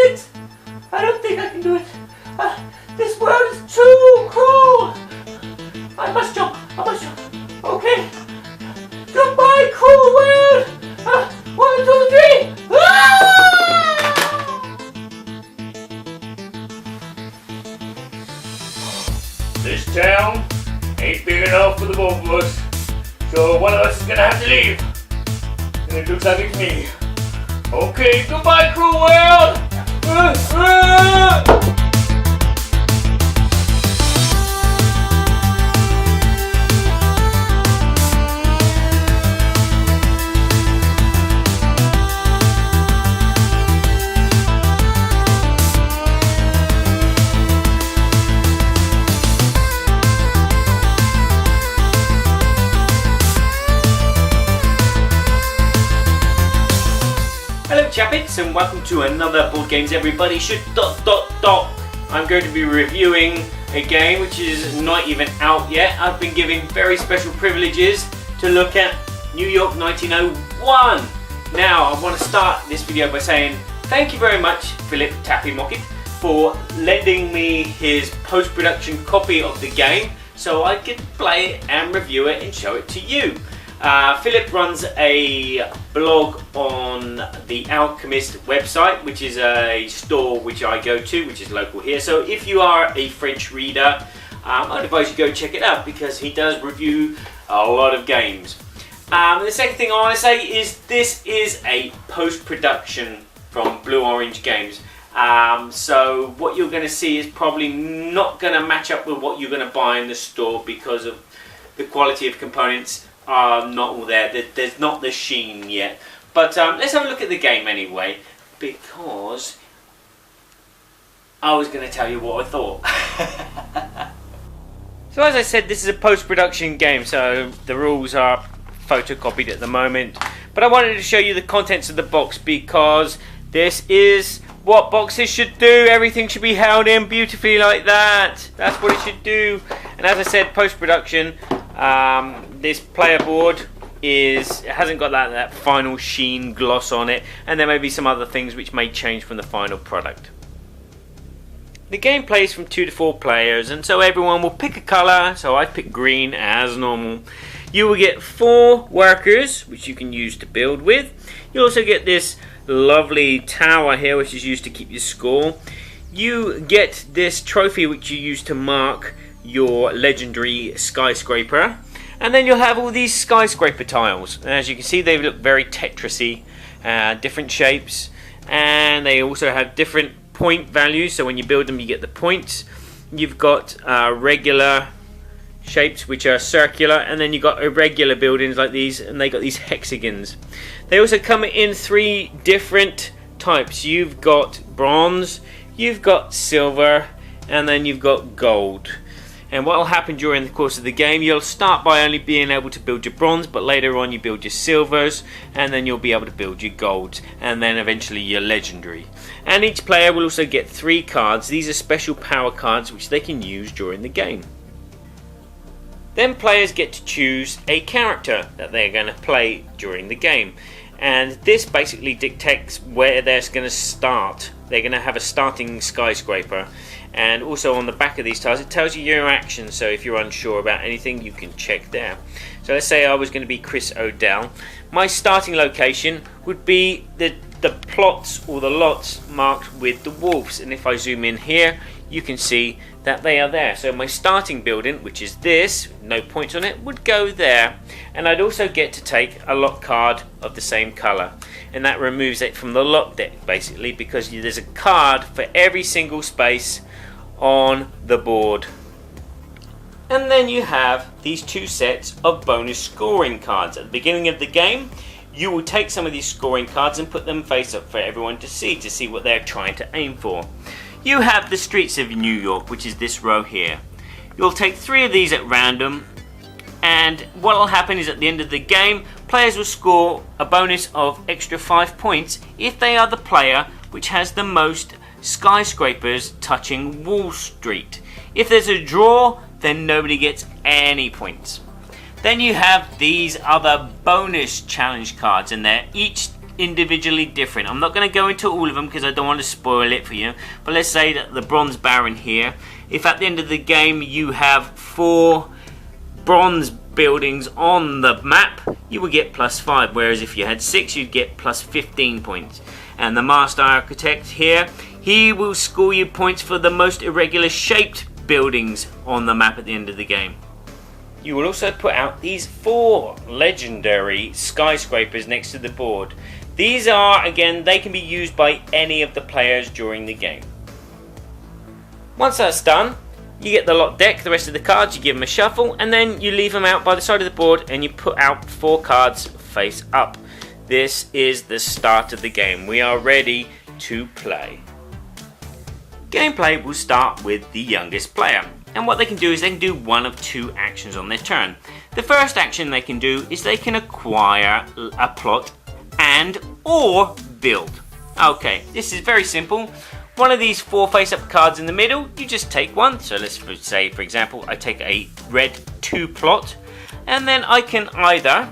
it! I don't think I can do it. This world is too cruel. I must jump. Okay. Goodbye, cruel world. 1, 2, 3. This town ain't big enough for the both of us, so one of us is gonna have to leave. And it looks like it's me. Okay, goodbye, cruel world. Hello chappets and welcome to another Board Games Everybody Should ... I'm going to be reviewing a game which is not even out yet. I've been given very special privileges to look at New York 1901. Now I want to start this video by saying thank you very much Philippe Tapimoket for lending me his post-production copy of the game so I could play it and review it and show it to you. Philip runs a blog on the Alchemist website, which is a store which I go to, which is local here. So if you are a French reader, I'd advise you go check it out because he does review a lot of games. The second thing I want to say is this is a post-production from Blue Orange Games. So what you're going to see is probably not going to match up with what you're going to buy in the store because of the quality of components. Are not all there. There's not the sheen yet. But let's have a look at the game anyway, because I was going to tell you what I thought. So as I said, this is a post-production game, so the rules are photocopied at the moment. But I wanted to show you the contents of the box because this is what boxes should do. Everything should be held in beautifully like that. That's what it should do. And as I said, post-production. This player board hasn't got that final sheen gloss on it, and there may be some other things which may change from the final product. The game plays from 2 to 4 players, and so everyone will pick a colour. So I picked green as normal. You will get 4 workers which you can use to build with. You also get this lovely tower here which is used to keep your score. You get this trophy which you use to mark your legendary skyscraper, and then you'll have all these skyscraper tiles, and as you can see they look very Tetrisy, different shapes, and they also have different point values, so when you build them you get the points. You've got regular shapes which are circular, and then you've got irregular buildings like these, and they got these hexagons. They also come in 3 different types. You've got bronze, you've got silver, and then you've got gold. And what will happen during the course of the game, you'll start by only being able to build your bronze, but later on you build your silvers, and then you'll be able to build your golds, and then eventually your legendary. And each player will also get 3 cards. These are special power cards which they can use during the game. Then players get to choose a character that they're going to play during the game. And this basically dictates where they're going to start. They're going to have a starting skyscraper, and also on the back of these tiles it tells you your actions, so if you're unsure about anything you can check there. So let's say I was going to be Chris O'Dell. My starting location would be the plots or the lots marked with the wolves, and if I zoom in here you can see that they are there. So my starting building, which is this, no points on it, would go there, and I'd also get to take a lot card of the same colour, and that removes it from the lot deck basically, because there's a card for every single space on the board. And then you have these 2 sets of bonus scoring cards. At the beginning of the game you will take some of these scoring cards and put them face up for everyone to see what they're trying to aim for. You have the streets of New York, which is this row here. You'll take 3 of these at random, and what will happen is at the end of the game players will score a bonus of extra 5 points if they are the player which has the most skyscrapers touching Wall Street. If there's a draw, then nobody gets any points. Then you have these other bonus challenge cards, and they're each individually different. I'm not going to go into all of them because I don't want to spoil it for you. But let's say that the bronze baron here, if at the end of the game you have 4 bronze buildings on the map, you will get +5, whereas if you had 6 you'd get +15 points. And the master architect here, he will score you points for the most irregular shaped buildings on the map at the end of the game. You will also put out these 4 legendary skyscrapers next to the board. These are, again, they can be used by any of the players during the game. Once that's done, you get the lot deck, the rest of the cards, you give them a shuffle, and then you leave them out by the side of the board and you put out 4 cards face up. This is the start of the game. We are ready to play. Gameplay will start with the youngest player. And what they can do is they can do one of 2 actions on their turn. The first action they can do is they can acquire a plot and or build. Okay, this is very simple. One of these 4 face-up cards in the middle, you just take one. So let's say, for example, I take a red 2 plot, and then I can either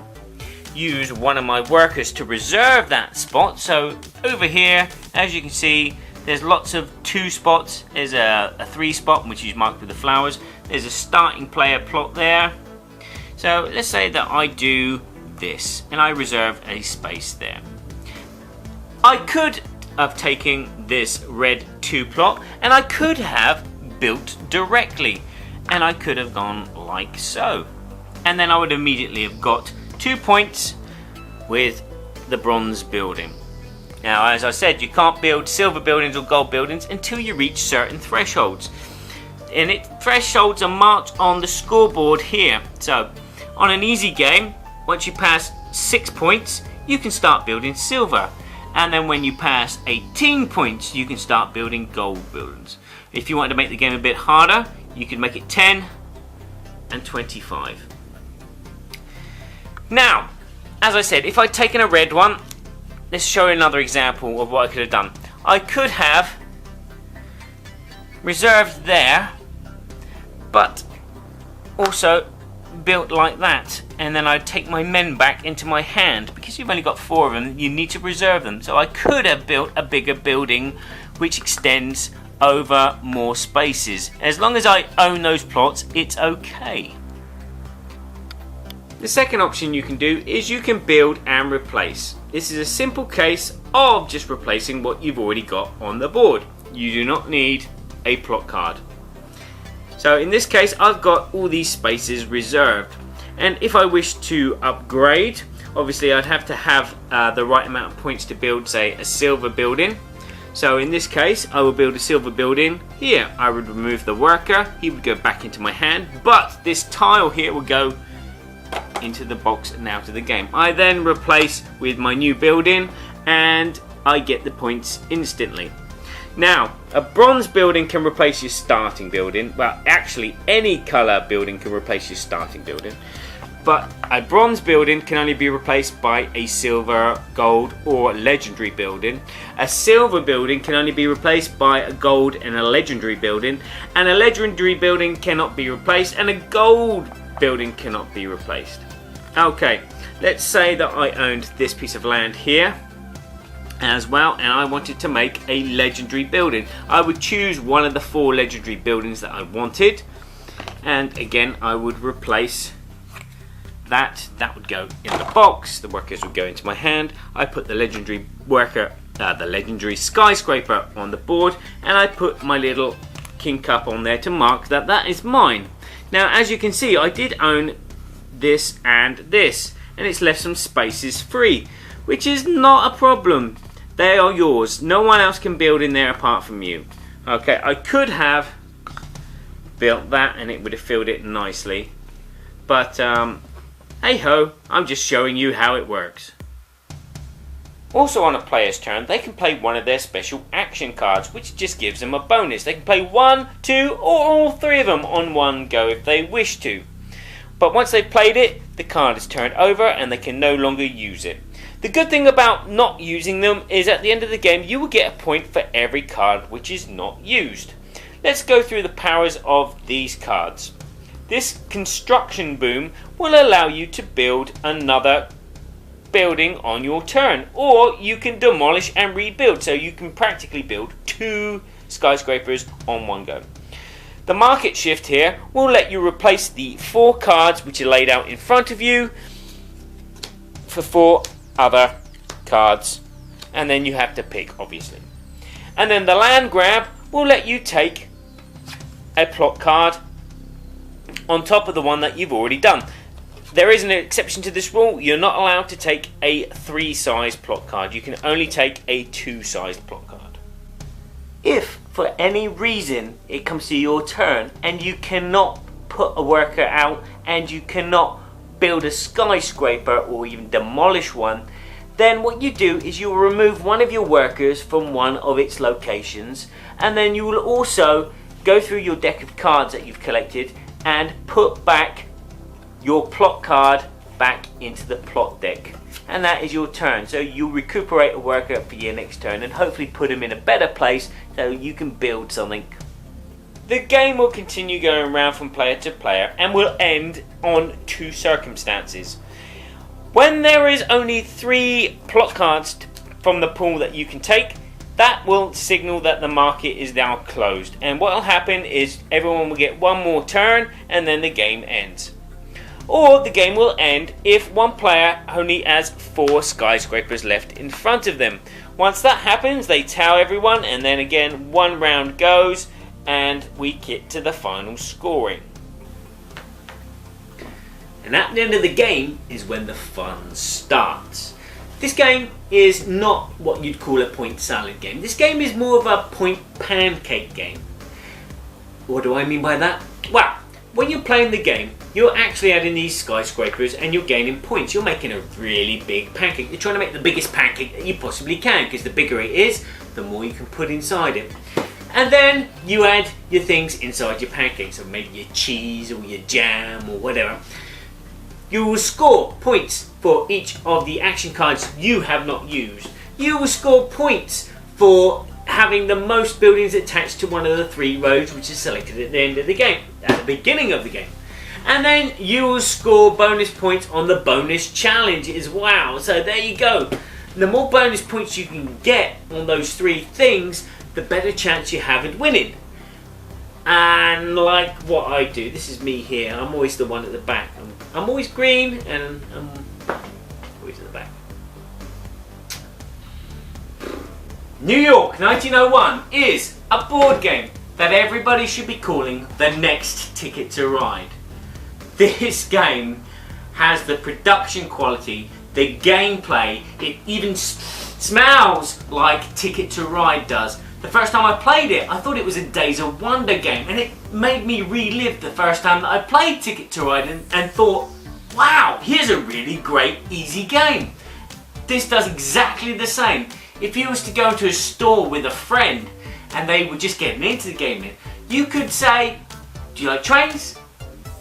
use one of my workers to reserve that spot. So over here, as you can see, there's lots of 2 spots. There's a 3 spot, which is marked with the flowers. There's a starting player plot there. So let's say that I do this, and I reserve a space there. I could have taken this red 2 plot, and I could have built directly. And I could have gone like so. And then I would immediately have got 2 points with the bronze building. Now, as I said, you can't build silver buildings or gold buildings until you reach certain thresholds. And thresholds are marked on the scoreboard here. So, on an easy game, once you pass 6 points, you can start building silver. And then when you pass 18 points, you can start building gold buildings. If you want to make the game a bit harder, you can make it 10 and 25. Now, as I said, if I'd taken a red one, let's show you another example of what I could have done. I could have reserved there, but also built like that, and then I'd take my men back into my hand. Because you've only got 4 of them, you need to reserve them. So I could have built a bigger building which extends over more spaces. As long as I own those plots, it's okay. The second option you can do is you can build and replace. This is a simple case of just replacing what you've already got on the board. You do not need a plot card. So in this case, I've got all these spaces reserved. And if I wish to upgrade, obviously I'd have to have the right amount of points to build, say, a silver building. So in this case, I will build a silver building here. I would remove the worker, he would go back into my hand, but this tile here would go into the box and out of the game. I then replace with my new building and I get the points instantly. Now, a bronze building can replace your starting building. Well, actually any colour building can replace your starting building. But a bronze building can only be replaced by a silver, gold or legendary building. A silver building can only be replaced by a gold and a legendary building. And a legendary building cannot be replaced, and a gold building cannot be replaced. Okay, let's say that I owned this piece of land here as well, and I wanted to make a legendary building. I would choose one of the 4 legendary buildings that I wanted, and again I would replace that. That would go in the box, the workers would go into my hand. I put the legendary worker, the legendary skyscraper on the board, and I put my little king cup on there to mark that that is mine. Now, as you can see, I did own this and this, and it's left some spaces free, which is not a problem. They are yours. No one else can build in there apart from you. Okay, I could have built that and it would have filled it nicely, but hey ho, I'm just showing you how it works. Also on a player's turn, they can play one of their special action cards, which just gives them a bonus. They can play 1, 2 or all 3 of them on one go if they wish to. But once they've played it, the card is turned over and they can no longer use it. The good thing about not using them is at the end of the game you will get a point for every card which is not used. Let's go through the powers of these cards. This construction boom will allow you to build another building on your turn, or you can demolish and rebuild, so you can practically build 2 skyscrapers on one go. The market shift here will let you replace the 4 cards which are laid out in front of you for 4 other cards, and then you have to pick, obviously. And then the land grab will let you take a plot card on top of the one that you've already done. There is an exception to this rule. You're not allowed to take a 3-size plot card. You can only take a 2-sized plot card. If for any reason it comes to your turn and you cannot put a worker out and you cannot build a skyscraper or even demolish one, then what you do is you will remove one of your workers from one of its locations, and then you will also go through your deck of cards that you've collected and put back your plot card back into the plot deck, and that is your turn. So you'll recuperate a worker for your next turn and hopefully put him in a better place so you can build something. The game will continue going around from player to player and will end on 2 circumstances. When there is only 3 plot cards from the pool that you can take, that will signal that the market is now closed, and what will happen is everyone will get one more turn and then the game ends. Or the game will end if one player only has 4 skyscrapers left in front of them. Once that happens, they tell everyone, and then again 1 round goes and we get to the final scoring. And at the end of the game is when the fun starts. This game is not what you'd call a point salad game. This game is more of a point pancake game. What do I mean by that? Well, when you're playing the game, you're actually adding these skyscrapers and you're gaining points. You're making a really big pancake. You're trying to make the biggest pancake that you possibly can, because the bigger it is, the more you can put inside it. And then you add your things inside your pancake, so maybe your cheese or your jam or whatever. You will score points for each of the action cards you have not used. You will score points for having the most buildings attached to one of the 3 roads which is selected at the end of the game, at the beginning of the game. And then you will score bonus points on the bonus challenge as well. So there you go. The more bonus points you can get on those 3 things, the better chance you have at winning. And like what I do, this is me here, I'm always the one at the back. I'm always green and I'm always at the back. New York 1901 is a board game that everybody should be calling the next Ticket to Ride. This game has the production quality, the gameplay, it even smells like Ticket to Ride does. The first time I played it, I thought it was a Days of Wonder game, and it made me relive the first time that I played Ticket to Ride and thought, wow, here's a really great, easy game. This does exactly the same. If you was to go to a store with a friend and they were just getting into the game, you could say, do you like trains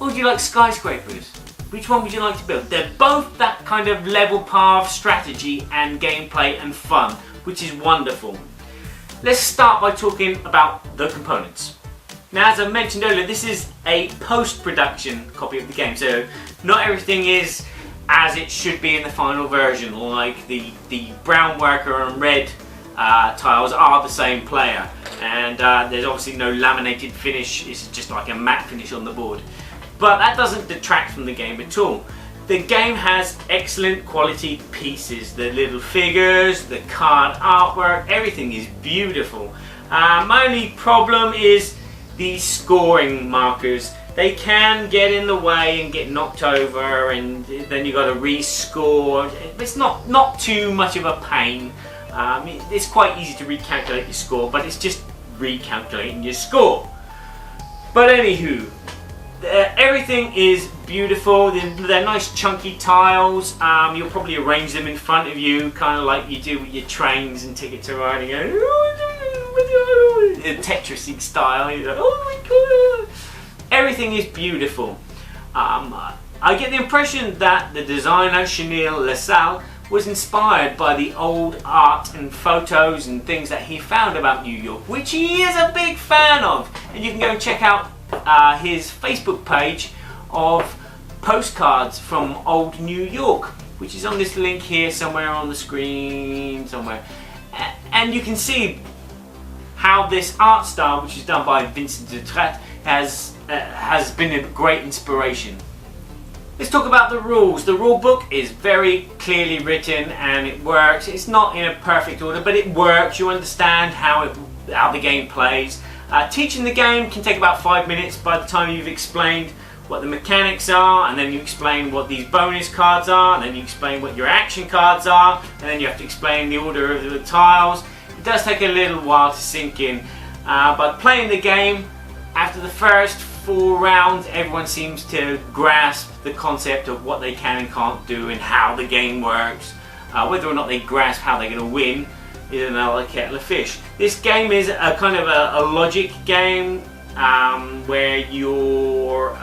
or do you like skyscrapers? Which one would you like to build? They're both that kind of level path strategy and gameplay and fun, which is wonderful. Let's start by talking about the components. Now, as I mentioned earlier, this is a post-production copy of the game, so not everything is as it should be in the final version, like the brown worker and red tiles are the same player, and there's obviously no laminated finish, it's just like a matte finish on the board. But that doesn't detract from the game at all. The game has excellent quality pieces, the little figures, the card artwork, everything is beautiful. My only problem is the scoring markers. They can get in the way and get knocked over, and then you got to rescore. It's not too much of a pain. It's quite easy to recalculate your score, but it's just recalculating your score. But anywho, everything is beautiful. They're nice chunky tiles. You'll probably arrange them in front of you, kind of like you do with your trains and Ticket to Ride. Tetris style. You're like, oh my god! Everything is beautiful. I get the impression that the designer Chenier Salle was inspired by the old art and photos and things that he found about New York, which he is a big fan of. And you can go and check out his Facebook page of postcards from old New York, which is on this link here somewhere on the screen somewhere, and you can see how this art style, which is done by Vincent Dutrat, has been a great inspiration. Let's talk about the rules. The rule book is very clearly written and it works. It's not in a perfect order, but it works. You understand how the game plays. Teaching the game can take about 5 minutes by the time you've explained what the mechanics are, and then you explain what these bonus cards are, and then you explain what your action cards are, and then you have to explain the order of the tiles. It does take a little while to sink in, but playing the game, after the first 4 rounds, everyone seems to grasp the concept of what they can and can't do and how the game works. Whether or not they grasp how they're going to win is another kettle of fish. This game is a kind of a logic game where you're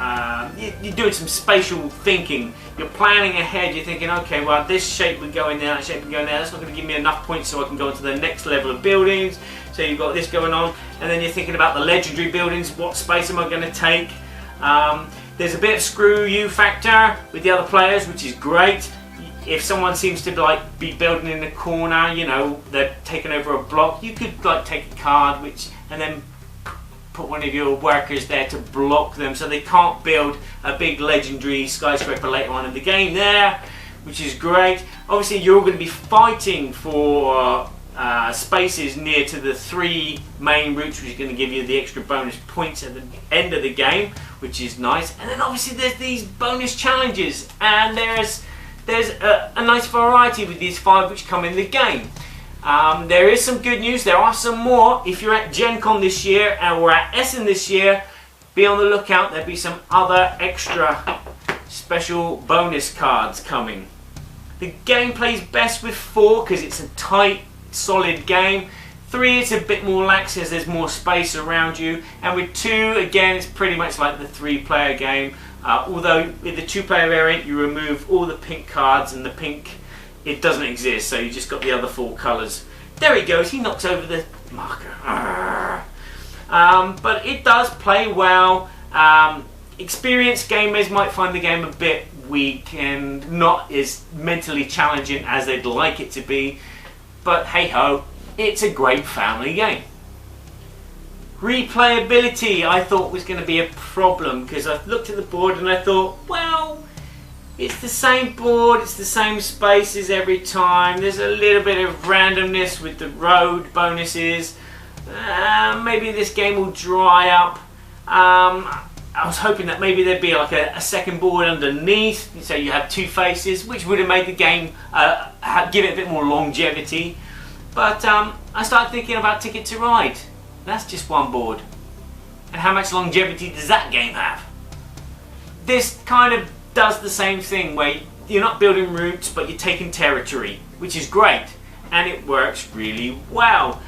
doing some spatial thinking. You're planning ahead. You're thinking, okay, well, this shape would go in there, that shape would go in there. That's not going to give me enough points so I can go into the next level of buildings. So you've got this going on, and then you're thinking about the legendary buildings. What space am I going to take? There's a bit of screw you factor with the other players, which is great. If someone seems to be building in the corner, you know, they're taking over a block, you could take a card and then put one of your workers there to block them so they can't build a big legendary skyscraper later on in the game there, which is great. Obviously you're all going to be fighting for spaces near to the 3 main routes, which is going to give you the extra bonus points at the end of the game, which is nice. And then obviously there's these bonus challenges, and there's a nice variety with these 5 which come in the game. There is some good news. There are some more. If you're at Gen Con this year or at Essen this year, be on the lookout. There'll be some other extra special bonus cards coming. The game plays best with 4 because it's a tight, solid game. 3, it's a bit more lax as there's more space around you, and with 2, again, it's pretty much like the 3-player game. Although with the 2-player variant, you remove all the pink cards, and the pink, it doesn't exist, so you just got the other 4 colours. There he goes, he knocks over the marker. But it does play well. Experienced gamers might find the game a bit weak and not as mentally challenging as they'd like it to be, but hey ho, it's a great family game. Replayability I thought was going to be a problem because I looked at the board and I thought, well, it's the same board, it's the same spaces every time, there's a little bit of randomness with the road bonuses, maybe this game will dry up. I was hoping that maybe there'd be like a second board underneath, so you have 2 faces, which would have made the game give it a bit more longevity. But I started thinking about Ticket to Ride. That's just 1 board. And how much longevity does that game have? This kind of does the same thing where you're not building routes, but you're taking territory, which is great. And it works really well.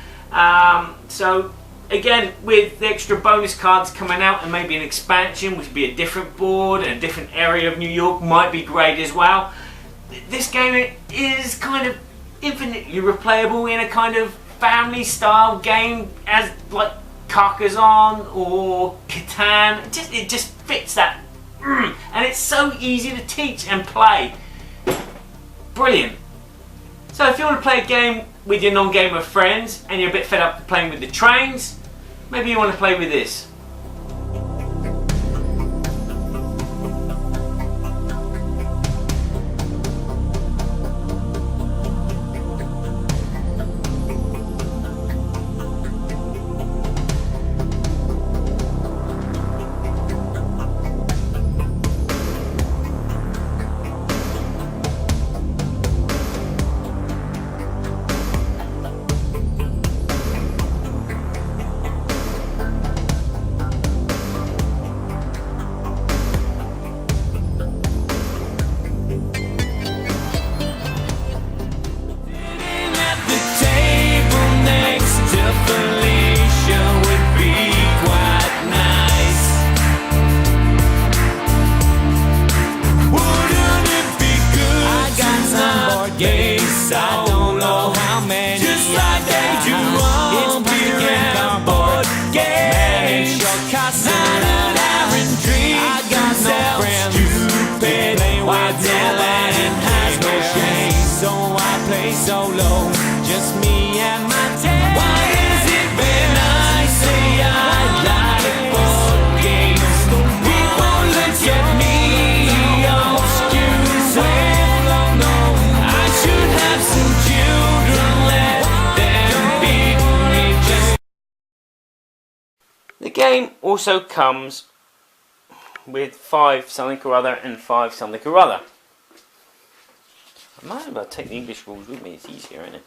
So again, with the extra bonus cards coming out and maybe an expansion, which would be a different board and a different area of New York, might be great as well. This game is kind of infinitely replayable in a kind of family style game as like Carcassonne or Catan. It just fits that, and it's so easy to teach and play. Brilliant. So if you want to play a game with your non-gamer friends and you're a bit fed up playing with the trains, maybe you want to play with this. I don't know how many. Just like they do on beer and board games. Not an average dream. I got no friends. Stupid. Why Dylan has no stay solo, just me and my tail. Why is it when I say I like board games, people look at me all skewed? I should have some children, let them beat me just. The game also comes with 5 something or other and 5 something or other. I might as well take the English rules with me, it's easier, isn't it?